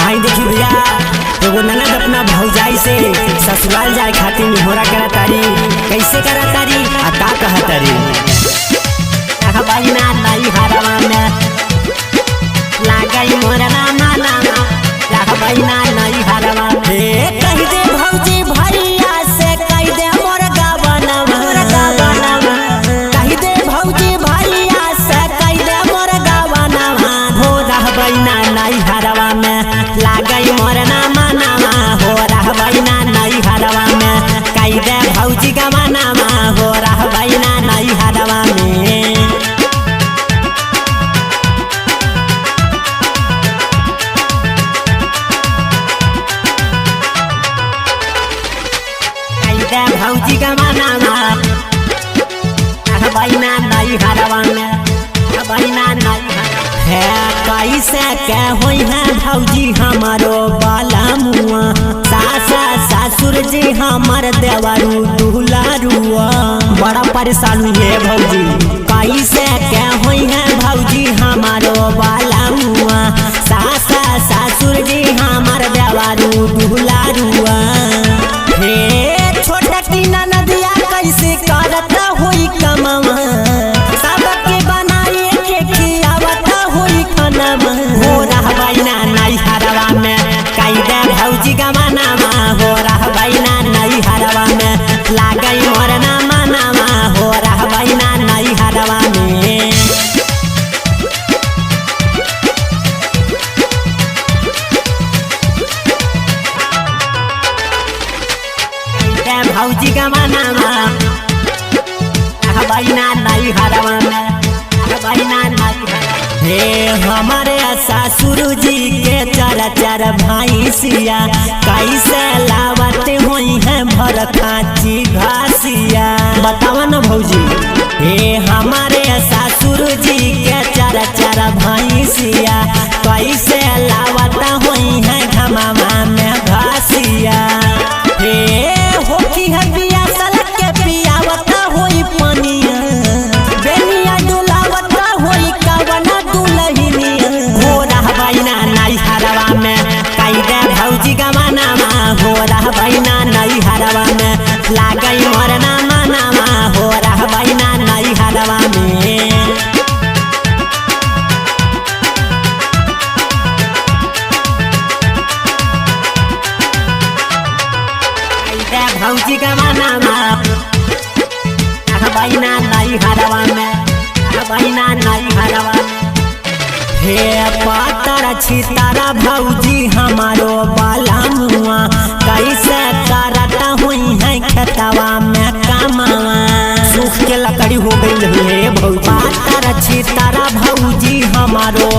आई देखी भैया एगो ननद अपना भौजाई से ससुराल जाए खातिर निहोरा करा तारी। कैसे करा तारी आ का कहा तारी? बहिना नहीं हरवा में लागई मोर नामा नामा बहिना नहीं हरवा में कह दे भौजी भैया से कह दे मोर गावना कह दे भौजी भैया से कह दे मोर गावना हो रह बहिना नहीं हरवा में लागई मोर नामा नामा हो रह बहिना नहीं हरवा में कह दे भौजी गावना हो रह बहिना नहीं हरवा में। भौजी का माना बहिना नहीं हरवा में बहिना नहीं है कैसे के होई है भौजी हमारो बाला मुआ सासा ससुर जी हमार देवरू दुलारुआ बड़ा परेशान है भौजी। कैसे के होई है भौजी हमारो बाला मुआ सासा ससुर जी हमार देवरू दुलारुआ नदिया कैसे करता हुई कमावा सबके बनाए के खियावता हुई खानावा हो रहा बहिना नहीं हरवा में कई दे भौजी गमानावा हो रहा बहिना नहीं हरवा में लागई मोर नामा नामा हो रहा बहिना नहीं हरवा में। भौजी का माना बहिना नहीं हरवा में बहिना नहीं हे हमारे ससुर जी के चार चार भाई सिया कैसे लावत हुई है भर खाची घासिया बतावा न भौजी। हे हमारे ससुर जी के चार चार भाई सिया कैसे लावत हुई है घमामा में घासिया होकी है पिया सलक के पियावता होई पानिया बेनिया डुलावता होई कवना दुलहिनिया हो रहा बहिना नहीं हरवा में कई दे भौजी गमाना हो रहा बहिना नहीं हरवा में लागई मोर नामा नामा हो रहा बहिना नहीं हरवा में। भौजी का माना बहिना नहीं हरवा में बहिना नहीं हरवा हे पातर छितारा भौजी हमारो बाला मुआ कैसे करता हुई है खेतवा में कमावा सूख के लकड़ी हो गई है भौजी पातर छितारा भौजी हमारो